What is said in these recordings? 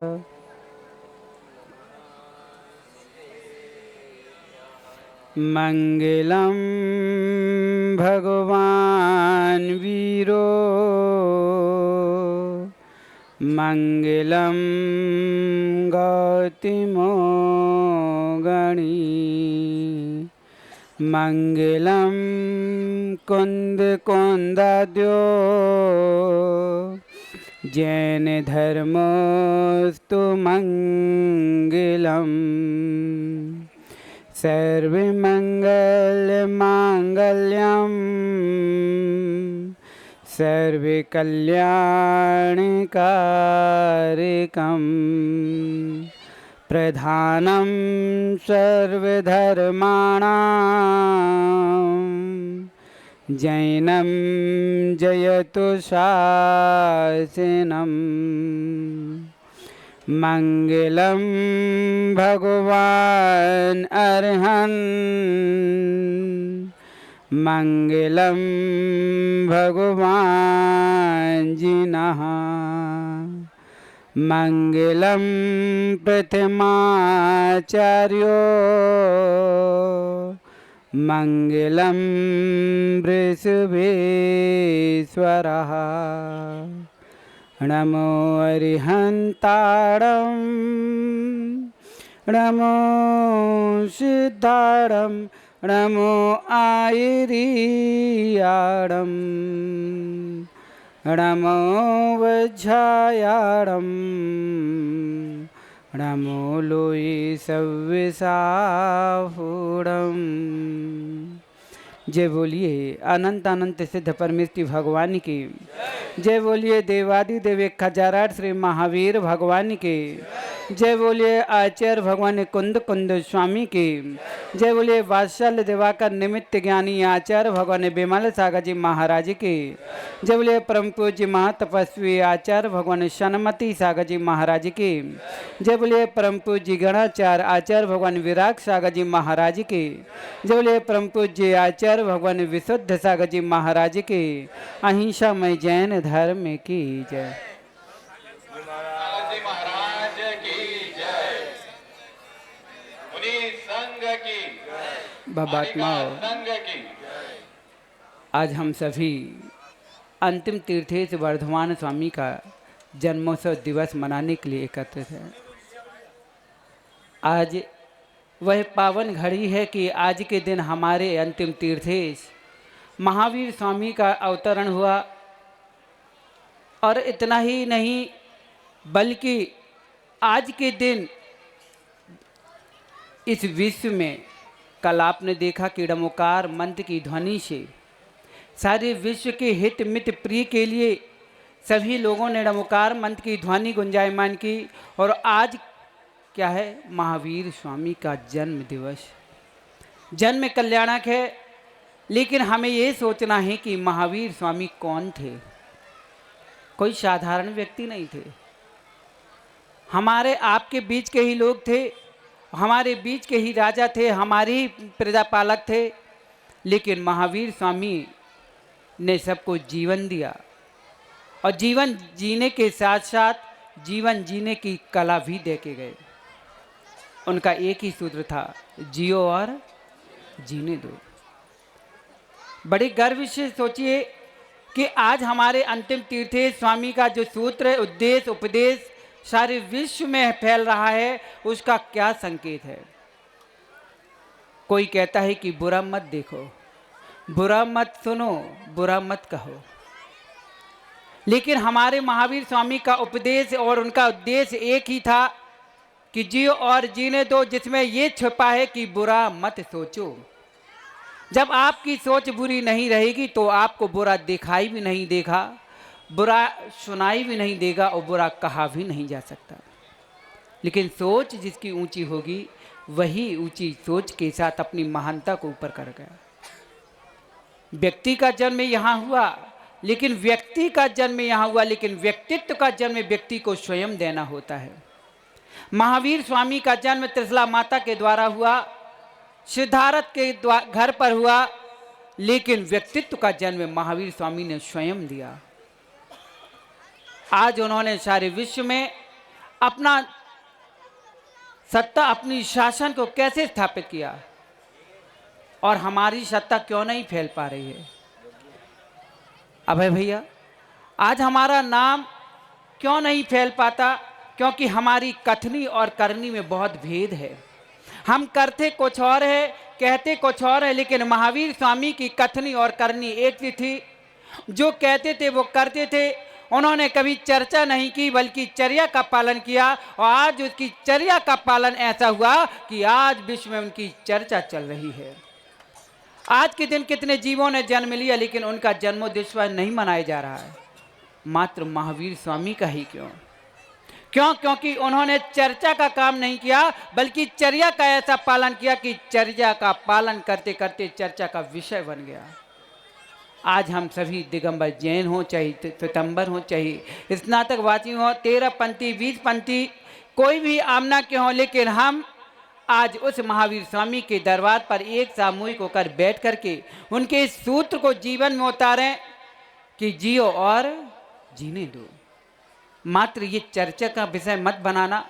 मंगलम भगवान वीरो मंगलम गौतमो गणी मंगलम कुंद कुंदाद्यो जैन धर्मोस्तु मंगलम सर्वमंगलमांगल्यं सर्वकल्याणकारकं प्रधानं सर्वधर्माणां जैनं जयतु शासनम् मंगलम भगवान अरहं मंगलम भगवान जिनः मंगलम प्रथमाचार्यो मंगलम वृषभेश्वरः नमो अरिहंताणं नमो सिद्धाणं नमो आयर्याणं नमो वज्रायाणं नमो लोये सव्यसाहूणं। जय बोलिए अनंत अनंत सिद्ध परमेश्वरी भगवान की। जय बोलिए देवादिदेव खजाराट श्री महावीर भगवान की। जय बोलिए आचार्य भगवान कुंद कुंद स्वामी की। जय बोलिए वात्सल्य दिवाकर निमित्त ज्ञानी आचार्य भगवान बिमल सागर जी महाराज की। जय बोलिए परम पूज्य महातपस्वी आचार्य भगवान सनमती सागर जी महाराज की। जय बोलिए परम पूज्य गणाचार्य आचार्य भगवान विराग सागर जी महाराज की। जय बोलिए परम पूज्य आचार्य भगवान विशुद्ध सागर जी महाराज की। अहिंसा में जैन धर्म की जय। बाबात्माओं, आज हम सभी अंतिम तीर्थेश वर्धमान स्वामी का जन्मोत्सव दिवस मनाने के लिए एकत्रित हैं। आज वह पावन घड़ी है कि आज के दिन हमारे अंतिम तीर्थेश महावीर स्वामी का अवतरण हुआ। और इतना ही नहीं बल्कि आज के दिन इस विश्व में कल आपने देखा कि डमोकार मंत्र की ध्वनि से सारे विश्व के हित मित प्रिय के लिए सभी लोगों ने डमोकार मंत्र की ध्वनि गुंजायमान की। और आज क्या है, महावीर स्वामी का जन्म दिवस। जन्म कल्याणक है, लेकिन हमें ये सोचना है कि महावीर स्वामी कौन थे। कोई साधारण व्यक्ति नहीं थे, हमारे आपके बीच के ही लोग थे, हमारे बीच के ही राजा थे, हमारे ही प्रजापालक थे। लेकिन महावीर स्वामी ने सबको जीवन दिया और जीवन जीने के साथ साथ जीवन जीने की कला भी दे के गए। उनका एक ही सूत्र था, जियो और जीने दो। बड़े गर्व से सोचिए कि आज हमारे अंतिम तीर्थेश स्वामी का जो सूत्र उद्देश्य उपदेश सारे विश्व में फैल रहा है, उसका क्या संकेत है। कोई कहता है कि बुरा मत देखो, बुरा मत सुनो, बुरा मत कहो। लेकिन हमारे महावीर स्वामी का उपदेश और उनका उद्देश्य एक ही था कि जियो और जीने दो, जिसमें ये छुपा है कि बुरा मत सोचो। जब आपकी सोच बुरी नहीं रहेगी तो आपको बुरा दिखाई भी नहीं देगा, बुरा सुनाई भी नहीं देगा और बुरा कहा भी नहीं जा सकता। लेकिन सोच जिसकी ऊंची होगी वही ऊंची सोच के साथ अपनी महानता को ऊपर कर गया। व्यक्ति का जन्म यहाँ हुआ, लेकिन व्यक्ति का जन्म यहाँ हुआ, लेकिन व्यक्तित्व का जन्म व्यक्ति को स्वयं देना होता है। महावीर स्वामी का जन्म त्रिशला माता के द्वारा हुआ, सिद्धार्थ के घर पर हुआ, लेकिन व्यक्तित्व का जन्म महावीर स्वामी ने स्वयं दिया। आज उन्होंने सारे विश्व में अपना सत्ता, अपनी शासन को कैसे स्थापित किया, और हमारी सत्ता क्यों नहीं फैल पा रही है। अभय भैया, आज हमारा नाम क्यों नहीं फैल पाता? क्योंकि हमारी कथनी और करनी में बहुत भेद है। हम करते कुछ और है, कहते कुछ और है, लेकिन महावीर स्वामी की कथनी और करनी एक सी थी। जो कहते थे वो करते थे। उन्होंने कभी चर्चा नहीं की, बल्कि चर्या का पालन किया, और आज उसकी चर्या का पालन ऐसा हुआ कि आज विश्व में उनकी चर्चा चल रही है। आज के दिन कितने जीवों ने जन्म लिया, लेकिन उनका जन्मोत्सव नहीं मनाया जा रहा है। मात्र महावीर स्वामी का ही क्यों? क्योंकि उन्होंने चर्चा का काम नहीं किया, बल्कि चर्या का ऐसा पालन किया कि चर्या का पालन करते करते चर्चा का विषय बन गया। आज हम सभी दिगंबर जैन हो, चाहे श्वेतांबर हो, चाहे स्नातकवासी हो, 13 पंथी 20 पंथी, कोई भी आमना के हो, लेकिन हम आज उस महावीर स्वामी के दरबार पर एक सामूहिक होकर बैठ करके उनके इस सूत्र को जीवन में उतारें कि जियो और जीने दो। मात्र ये चर्चा का विषय मत बनाना,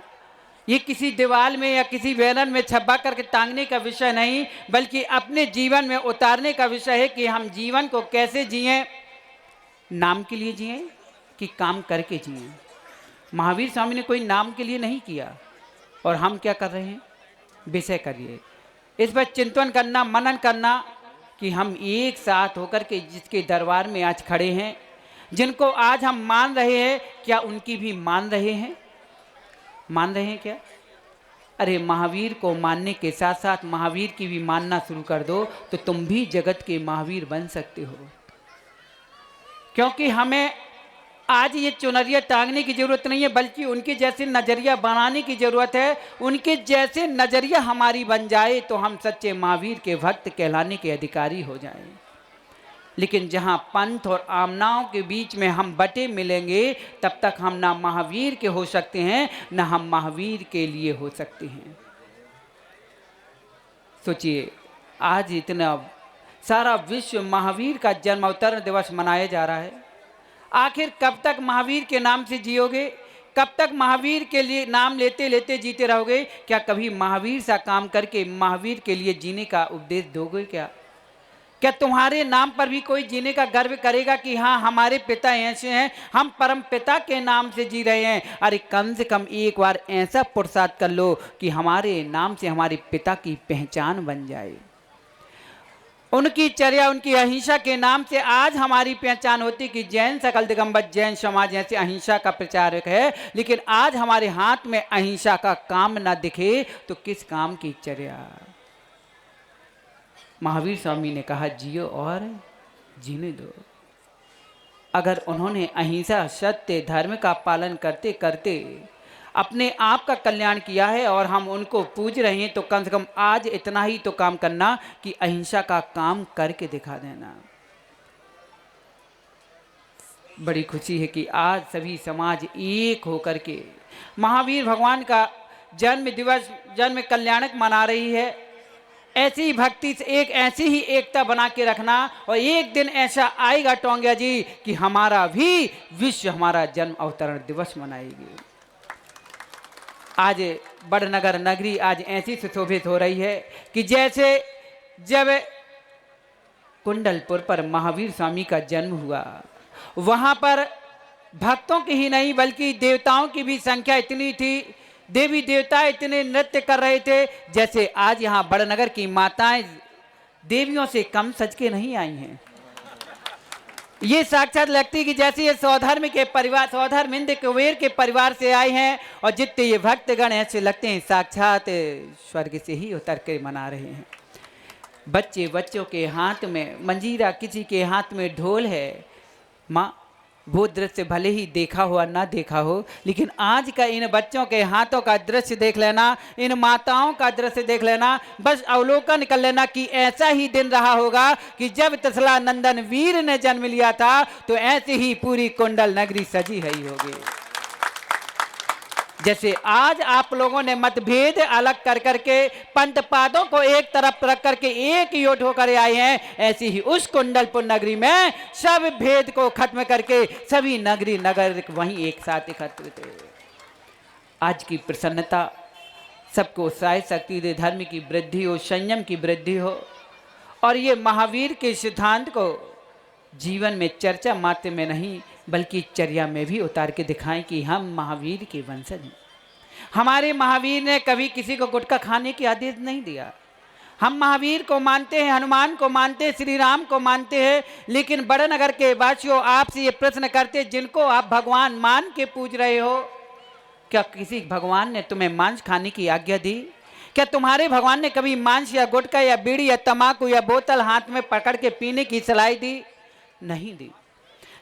ये किसी दीवार में या किसी बैनर में छपा करके टांगने का विषय नहीं, बल्कि अपने जीवन में उतारने का विषय है कि हम जीवन को कैसे जिएं। नाम के लिए जिएं कि काम करके जिएं। महावीर स्वामी ने कोई नाम के लिए नहीं किया, और हम क्या कर रहे हैं? विषय करिए, इस पर चिंतन करना, मनन करना कि हम एक साथ होकर के जिसके दरबार में आज खड़े हैं, जिनको आज हम मान रहे हैं, क्या उनकी भी मान रहे हैं? मान रहे हैं क्या? अरे महावीर को मानने के साथ साथ महावीर की भी मानना शुरू कर दो, तो तुम भी जगत के महावीर बन सकते हो। क्योंकि हमें आज ये चुनरिया टांगने की जरूरत नहीं है, बल्कि उनके जैसे नजरिया बनाने की जरूरत है। उनके जैसे नजरिया हमारी बन जाए तो हम सच्चे महावीर के भक्त कहलाने के अधिकारी हो जाएं। लेकिन जहाँ पंथ और आमनाओं के बीच में हम बटे मिलेंगे, तब तक हम ना महावीर के हो सकते हैं, ना हम महावीर के लिए हो सकते हैं। सोचिए, आज इतना सारा विश्व महावीर का जन्म अवतरण दिवस मनाया जा रहा है। आखिर कब तक महावीर के नाम से जियोगे? कब तक महावीर के लिए नाम लेते लेते जीते रहोगे? क्या कभी महावीर सा काम करके महावीर के लिए जीने का उपदेश दोगे? क्या तुम्हारे नाम पर भी कोई जीने का गर्व करेगा कि हाँ, हमारे पिता ऐसे हैं, हम परम पिता के नाम से जी रहे हैं? अरे कम से कम एक बार ऐसा पुरुषार्थ कर लो कि हमारे नाम से हमारे पिता की पहचान बन जाए। उनकी चर्या, उनकी अहिंसा के नाम से आज हमारी पहचान होती कि जैन सकल दिगंबर जैन समाज ऐसे अहिंसा का प्रचारक है। लेकिन आज हमारे हाथ में अहिंसा का काम न दिखे तो किस काम की चर्या? महावीर स्वामी ने कहा जियो और जीने दो। अगर उन्होंने अहिंसा, सत्य, धर्म का पालन करते करते अपने आप का कल्याण किया है और हम उनको पूज रहे हैं, तो कम से कम आज इतना ही तो काम करना कि अहिंसा का काम करके दिखा देना। बड़ी खुशी है कि आज सभी समाज एक होकर के महावीर भगवान का जन्म दिवस, जन्म कल्याणक मना रही है। ऐसी ही भक्ति से एक ऐसी ही एकता बना के रखना, और एक दिन ऐसा आएगा टोंगिया जी कि हमारा भी विश्व हमारा जन्म अवतरण दिवस मनाएगी। आज बड़नगर नगरी आज ऐसी सुशोभित हो रही है कि जैसे जब कुंडलपुर पर महावीर स्वामी का जन्म हुआ, वहां पर भक्तों की ही नहीं बल्कि देवताओं की भी संख्या इतनी थी, देवी देवता इतने नृत्य कर रहे थे, जैसे आज यहाँ बड़नगर की माताएं देवियों से कम सज के नहीं आई हैं। ये साक्षात लगती कि जैसे ये सौधर्म के परिवार, सौधर्मिंद कुबेर के परिवार से आए हैं, और जितने ये भक्तगण ऐसे लगते हैं साक्षात स्वर्ग से ही उतर के मना रहे हैं। बच्चों के हाथ में मंजीरा, किसी के हाथ में ढोल है। माँ, वो दृश्य भले ही देखा हो ना देखा हो, लेकिन आज का इन बच्चों के हाथों का दृश्य देख लेना, इन माताओं का दृश्य देख लेना, बस अवलोकन कर लेना कि ऐसा ही दिन रहा होगा कि जब तसला नंदन वीर ने जन्म लिया था, तो ऐसे ही पूरी कुंडल नगरी सजी है ही होगी। जैसे आज आप लोगों ने मतभेद अलग कर करके पंथ पादों को एक तरफ रख करके एक योट होकर आए हैं, ऐसे ही उस कुंडलपुर नगरी में सब भेद को खत्म करके सभी नगरी नगर वहीं एक साथ एकत्रित थे। आज की प्रसन्नता सबको उत्साह शक्ति दे, धर्म की वृद्धि हो, संयम की वृद्धि हो, और ये महावीर के सिद्धांत को जीवन में चर्चा मात्र में नहीं बल्कि चर्या में भी उतार के दिखाएं कि हम महावीर के वंशज हैं। हमारे महावीर ने कभी किसी को गुटखा खाने की आदेश नहीं दिया। हम महावीर को मानते हैं, हनुमान को मानते हैं, श्री राम को मानते हैं, लेकिन बड़नगर के वासियों आपसे ये प्रश्न करते, जिनको आप भगवान मान के पूज रहे हो, क्या किसी भगवान ने तुम्हें मांस खाने की आज्ञा दी? क्या तुम्हारे भगवान ने कभी मांस या गुटखा या बीड़ी या तंबाकू या बोतल हाथ में पकड़ के पीने की सलाह दी? नहीं दी।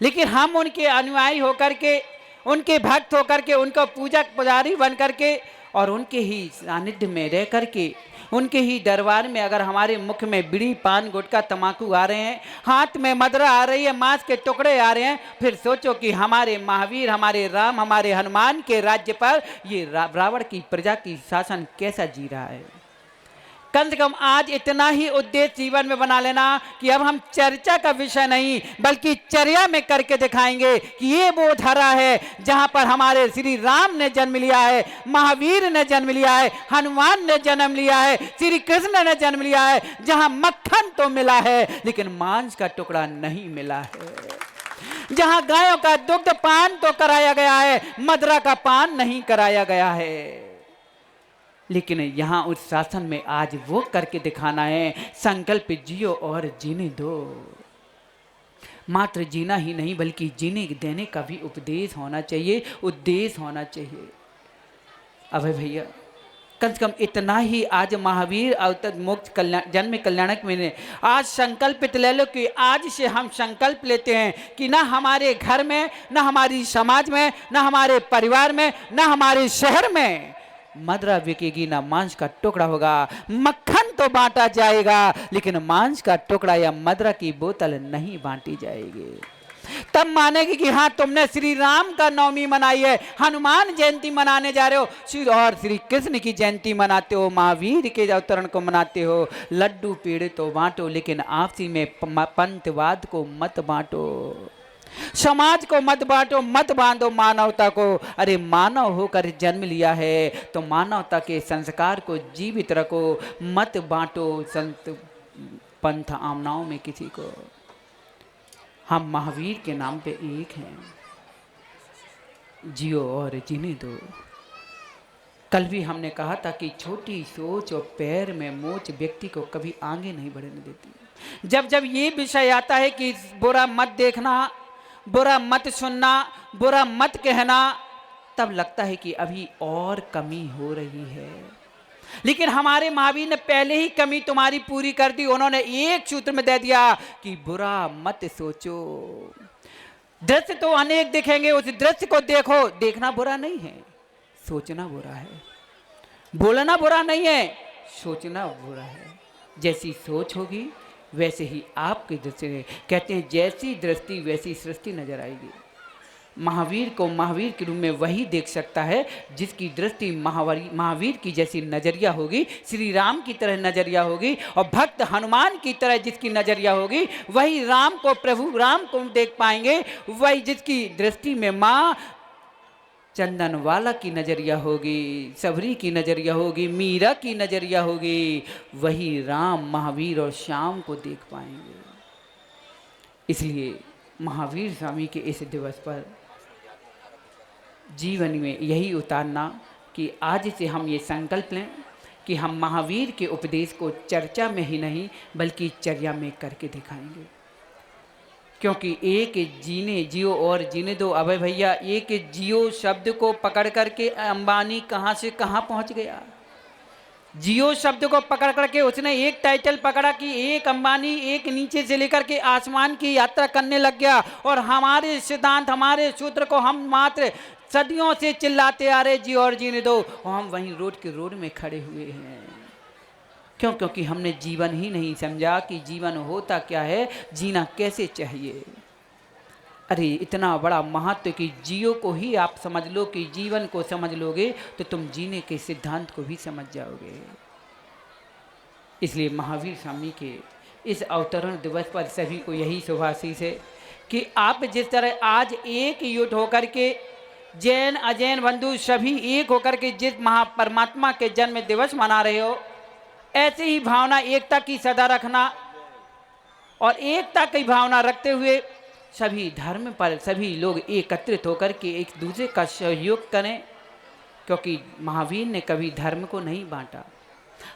लेकिन हम उनके अनुयायी होकर के, उनके भक्त होकर के, उनका पूजक पुजारी बन करके और उनके ही सानिध्य में रह करके, उनके ही दरबार में अगर हमारे मुख में बीड़ी पान गुटखा तंबाकू आ रहे हैं, हाथ में मदरा आ रही है, मांस के टुकड़े आ रहे हैं, फिर सोचो कि हमारे महावीर, हमारे राम, हमारे हनुमान के राज्य पर ये रावण की प्रजा की शासन कैसा जी रहा है। कम से कम आज इतना ही उद्देश्य जीवन में बना लेना कि अब हम चर्चा का विषय नहीं बल्कि चर्या में करके दिखाएंगे कि ये वो धरा है जहां पर हमारे श्री राम ने जन्म लिया है, महावीर ने जन्म लिया है, हनुमान ने जन्म लिया है, श्री कृष्ण ने जन्म लिया है, जहां मक्खन तो मिला है लेकिन मांस का टुकड़ा नहीं मिला है, जहां गायों का दुग्ध पान तो कराया गया है, मदरा का पान नहीं कराया गया है। लेकिन यहाँ उस शासन में आज वो करके दिखाना है, संकल्प जियो और जीने दो। मात्र जीना ही नहीं बल्कि जीने देने का भी उपदेश होना चाहिए, उद्देश्य होना चाहिए। अभय भैया, कम से कम इतना ही आज महावीर अवतर मोक्ष कल्याण जन्म कल्याणक में आज संकल्पित ले लो कि आज से हम संकल्प लेते हैं कि ना हमारे घर में, ना हमारी समाज में, ना हमारे परिवार में, ना हमारे शहर में मदरा बिकेगी, ना मांस का टुकड़ा होगा। मक्खन तो बांटा जाएगा लेकिन मांस का टुकड़ा या मदरा की बोतल नहीं बांटी जाएगी। तब मानेगी कि हाँ तुमने श्री राम का नवमी मनाई है, हनुमान जयंती मनाने जा रहे हो और श्री कृष्ण की जयंती मनाते हो, महावीर के अवतरण को मनाते हो। लड्डू पेड़े तो बांटो लेकिन आपसी में पंथवाद को मत बांटो, समाज को मत बांटो, मत बांधो मानवता को। अरे मानव होकर जन्म लिया है तो मानवता के संस्कार को जीवित रखो, मत बांटो संत पंथ आमनाओं में किसी को। हम महावीर के नाम पे एक हैं, जियो और जीने दो। कल भी हमने कहा था कि छोटी सोच और पैर में मोच व्यक्ति को कभी आगे नहीं बढ़ने देती। जब जब ये विषय आता है कि बुरा मत देखना, बुरा मत सुनना, बुरा मत कहना, तब लगता है कि अभी और कमी हो रही है। लेकिन हमारे महावीर ने पहले ही कमी तुम्हारी पूरी कर दी। उन्होंने एक सूत्र में दे दिया कि बुरा मत सोचो। दृश्य तो अनेक दिखेंगे, उस दृश्य को देखो। देखना बुरा नहीं है, सोचना बुरा है। बोलना बुरा नहीं है, सोचना बुरा है। जैसी सोच होगी वैसे ही आपकी दृष्टि, कहते हैं जैसी दृष्टि वैसी सृष्टि नजर आएगी। महावीर को महावीर के रूप में वही देख सकता है जिसकी दृष्टि महावीर की जैसी नजरिया होगी, श्री राम की तरह नजरिया होगी, और भक्त हनुमान की तरह जिसकी नजरिया होगी वही राम को, प्रभु राम को देख पाएंगे। वही जिसकी दृष्टि में माँ चंदन वाला की नजरिया होगी, सबरी की नजरिया होगी, मीरा की नजरिया होगी, वही राम, महावीर और श्याम को देख पाएंगे। इसलिए महावीर स्वामी के इस दिवस पर जीवन में यही उतारना कि आज से हम ये संकल्प लें कि हम महावीर के उपदेश को चर्चा में ही नहीं बल्कि चर्या में करके दिखाएंगे। क्योंकि एक जियो और जीने दो। अभय भैया, एक जियो शब्द को पकड़ करके अंबानी कहाँ से कहाँ पहुँच गया। जियो शब्द को पकड़ करके उसने एक टाइटल पकड़ा कि एक अंबानी एक नीचे से लेकर के आसमान की यात्रा करने लग गया, और हमारे सिद्धांत, हमारे सूत्र को हम मात्र सदियों से चिल्लाते आ रहे जियो और जीने दो, और हम वहीं रोड में खड़े हुए हैं। क्यों? क्योंकि हमने जीवन ही नहीं समझा कि जीवन होता क्या है, जीना कैसे चाहिए। अरे इतना बड़ा महत्व कि जियो को ही आप समझ लो, कि जीवन को समझ लोगे तो तुम जीने के सिद्धांत को भी समझ जाओगे। इसलिए महावीर स्वामी के इस अवतरण दिवस पर सभी को यही शुभाशीष है कि आप जिस तरह आज एक युद्ध होकर के जैन अजैन बंधु सभी एक होकर के जिस परमात्मा के जन्म दिवस मना रहे हो, ऐसे ही भावना एकता की सदा रखना और एकता की भावना रखते हुए सभी धर्म पर सभी लोग एकत्रित होकर के एक दूसरे का सहयोग करें, क्योंकि महावीर ने कभी धर्म को नहीं बांटा।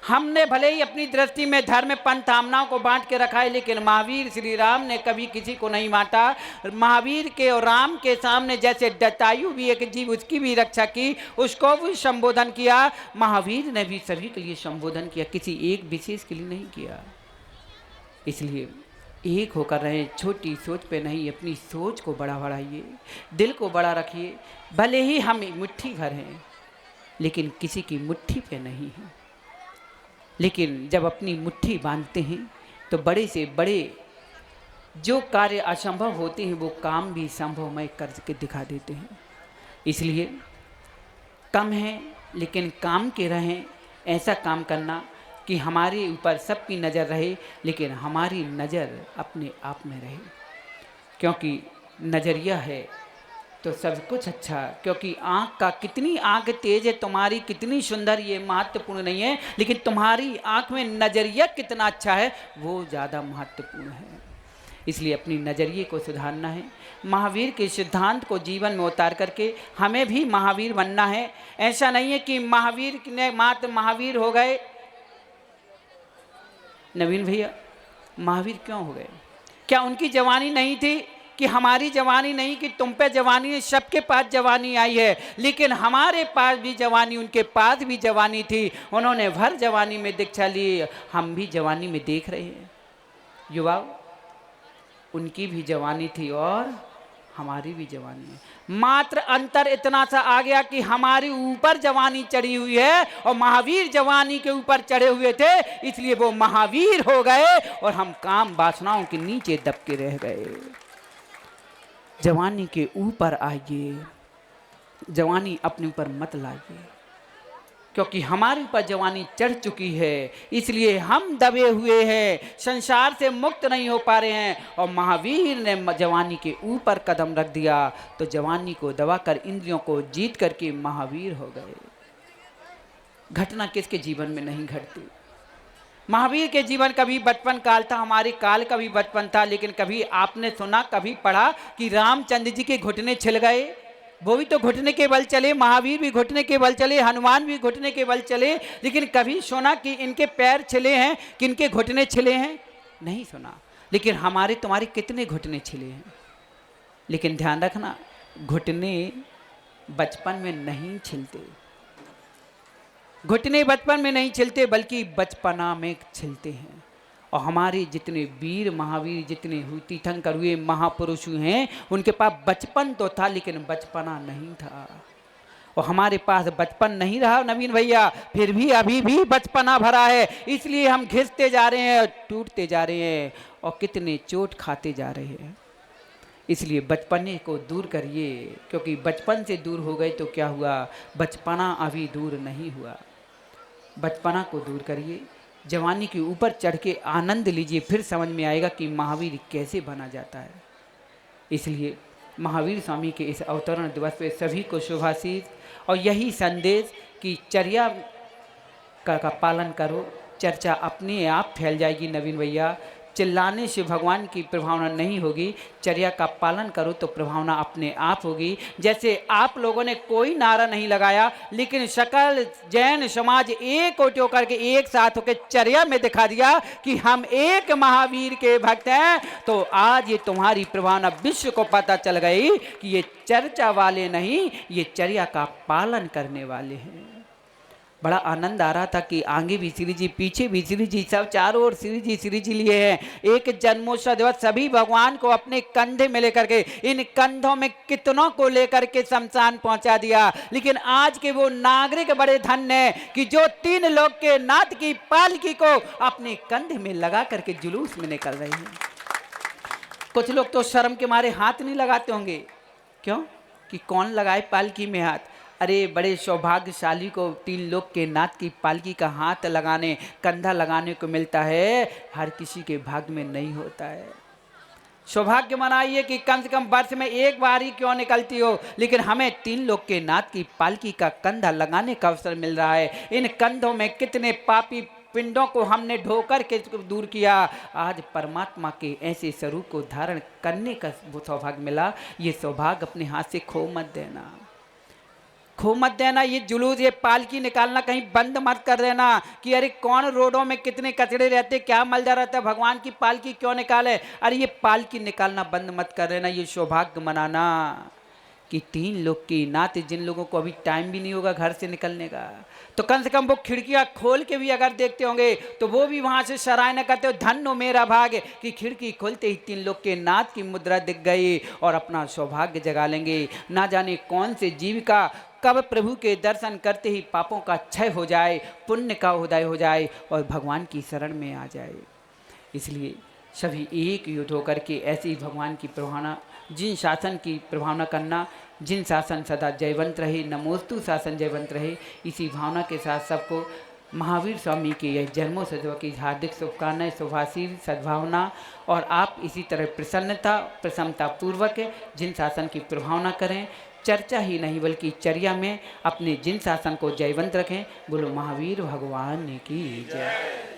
हमने भले ही अपनी दृष्टि में धर्म पंथ आमनाओं को बांट के रखा है, लेकिन महावीर श्री राम ने कभी किसी को नहीं बांटा। महावीर के और राम के सामने जैसे जटायु भी एक जीव, उसकी भी रक्षा की, उसको भी संबोधन किया। महावीर ने भी सभी के लिए संबोधन किया, किसी एक विशेष के लिए नहीं किया। इसलिए एक होकर रहे, छोटी सोच पे नहीं, अपनी सोच को बड़ा बढ़ाइए, दिल को बड़ा रखिए। भले ही हम मुट्ठी भर हैं, लेकिन किसी की मुट्ठी पे नहीं है। लेकिन जब अपनी मुट्ठी बांधते हैं तो बड़े से बड़े जो कार्य असंभव होते हैं वो काम भी संभवमय करके दिखा देते हैं। इसलिए कम है लेकिन काम के रहें, ऐसा काम करना कि हमारे ऊपर सबकी नज़र रहे, लेकिन हमारी नज़र अपने आप में रहे। क्योंकि नज़रिया है तो सब कुछ अच्छा, क्योंकि आँख का कितनी आँख तेज है तुम्हारी, कितनी सुंदर, ये महत्वपूर्ण नहीं है, लेकिन तुम्हारी आँख में नज़रिया कितना अच्छा है वो ज़्यादा महत्वपूर्ण है। इसलिए अपनी नज़रिए को सुधारना है। महावीर के सिद्धांत को जीवन में उतार करके हमें भी महावीर बनना है। ऐसा नहीं है कि महावीर ने मात्र महावीर हो गए। नवीन भैया महावीर क्यों हो गए? क्या उनकी जवानी नहीं थी कि हमारी जवानी नहीं कि तुम पे जवानी है? सबके पास जवानी आई है, लेकिन हमारे पास भी जवानी, उनके पास भी जवानी थी। उन्होंने भर जवानी में दीक्षा ली, हम भी जवानी में देख रहे हैं। युवाओं, उनकी भी जवानी थी और हमारी भी जवानी है। मात्र अंतर इतना सा आ गया कि हमारे ऊपर जवानी चढ़ी हुई है और महावीर जवानी के ऊपर चढ़े हुए थे, इसलिए वो महावीर हो गए और हम काम वासनाओं के नीचे दबके रह गए। जवानी के ऊपर आइए, जवानी अपने ऊपर मत लाइए, क्योंकि हमारे ऊपर जवानी चढ़ चुकी है, इसलिए हम दबे हुए हैं, संसार से मुक्त नहीं हो पा रहे हैं। और महावीर ने जवानी के ऊपर कदम रख दिया तो जवानी को दबाकर इंद्रियों को जीत करके महावीर हो गए। घटना किसके जीवन में नहीं घटती? महावीर के जीवन कभी बचपन काल था, हमारे काल का भी बचपन था, लेकिन कभी आपने सुना, कभी पढ़ा कि रामचंद्र जी के घुटने छिल गए? वो भी तो घुटने के बल चले, महावीर भी घुटने के बल चले, हनुमान भी घुटने के बल चले, लेकिन कभी सुना कि इनके पैर छिले हैं, कि इनके घुटने छिले हैं? नहीं सुना। लेकिन हमारे तुम्हारे कितने घुटने छिले हैं। लेकिन ध्यान रखना, घुटने बचपन में नहीं छिलते, घुटने बचपन में नहीं छिलते, बल्कि बचपना में छिलते हैं। और हमारे जितने वीर महावीर, जितने तीर्थंकर हुए महापुरुष हैं, उनके पास बचपन तो था लेकिन बचपना नहीं था। और हमारे पास बचपन नहीं रहा नवीन भैया, फिर भी अभी भी बचपना भरा है, इसलिए हम घिसते जा रहे हैं, टूटते जा रहे हैं और कितने चोट खाते जा रहे हैं। इसलिए बचपने को दूर करिए, क्योंकि बचपन से दूर हो गए तो क्या हुआ, बचपना अभी दूर नहीं हुआ। बचपना को दूर करिए, जवानी के ऊपर चढ़ के आनंद लीजिए, फिर समझ में आएगा कि महावीर कैसे बना जाता है। इसलिए महावीर स्वामी के इस अवतरण दिवस पे सभी को शुभाशीष और यही संदेश कि चर्या का पालन करो, चर्चा अपने आप फैल जाएगी। नवीन भैया, चिल्लाने से भगवान की प्रभावना नहीं होगी, चर्या का पालन करो तो प्रभावना अपने आप होगी। जैसे आप लोगों ने कोई नारा नहीं लगाया, लेकिन सकल जैन समाज एक होकर के एक साथ होकर चर्या में दिखा दिया कि हम एक महावीर के भक्त हैं, तो आज ये तुम्हारी प्रभावना विश्व को पता चल गई कि ये चर्चा वाले नहीं, ये चर्या का पालन करने वाले हैं। बड़ा आनंद आ रहा था कि आगे भी श्री जी, पीछे भी श्री जी, सब चारों ओर श्री जी लिए हैं। एक जन्मोत्सव दिवस सभी भगवान को अपने कंधे में लेकर के, इन कंधों में कितनों को लेकर के शमशान पहुंचा दिया। लेकिन आज के वो नागरिक बड़े धन्य हैं कि जो 3 लोग के नाथ की पालकी को अपने कंधे में लगा करके जुलूस में निकल रहे हैं। कुछ लोग तो शर्म के मारे हाथ नहीं लगाते होंगे, क्यों कि कौन लगाए पालकी में हाथ। अरे बड़े सौभाग्यशाली को 3 लोग के नाथ की पालकी का हाथ लगाने, कंधा लगाने को मिलता है, हर किसी के भाग्य में नहीं होता है। सौभाग्य मनाइए कि कम से कम वर्ष में एक बार ही क्यों निकलती हो, लेकिन हमें 3 लोग के नाथ की पालकी का कंधा लगाने का अवसर मिल रहा है। इन कंधों में कितने पापी पिंडों को हमने ढोकर के दूर किया, आज परमात्मा के ऐसे स्वरूप को धारण करने का सौभाग्य मिला। ये सौभाग्य अपने हाथ से खो मत देना, खो मत देना। ये जुलूस, ये पालकी निकालना कहीं बंद मत कर देना कि अरे कौन रोडों में कितने कचड़े रहते, क्या मलजा रहता है, भगवान की पालकी क्यों निकाले। अरे ये पालकी निकालना बंद मत कर देना। ये सौभाग्य मनाना कि 3 लोग की नाते, जिन लोगों को अभी टाइम भी नहीं होगा घर से निकलने का, तो कम से कम वो खिड़कियां खोल के भी अगर देखते होंगे तो वो भी वहां से सराहना करते हो, धन्य हो मेरा भाग्य कि खिड़की खोलते ही 3 लोग के नाथ की मुद्रा दिख गई और अपना सौभाग्य जगा लेंगे। ना जाने कौन से जीव का कब प्रभु के दर्शन करते ही पापों का क्षय हो जाए, पुण्य का उदय हो जाए और भगवान की शरण में आ जाए। इसलिए सभी एक युद्ध होकर के ऐसे ही भगवान की प्रभावना, जिन शासन की प्रभावना करना, जिन शासन सदा जयवंत रहे, नमोस्तु शासन जयवंत रहे, इसी भावना के साथ सबको महावीर स्वामी के यह जन्मोत्सव की हार्दिक शुभकामनाएं, शुभाशीर सद्भावना। और आप इसी तरह प्रसन्नता प्रसन्नता पूर्वक जिन शासन की प्रभावना करें, चर्चा ही नहीं बल्कि चर्या में अपने जिन शासन को जयवंत रखें। बोलो महावीर भगवान की जय।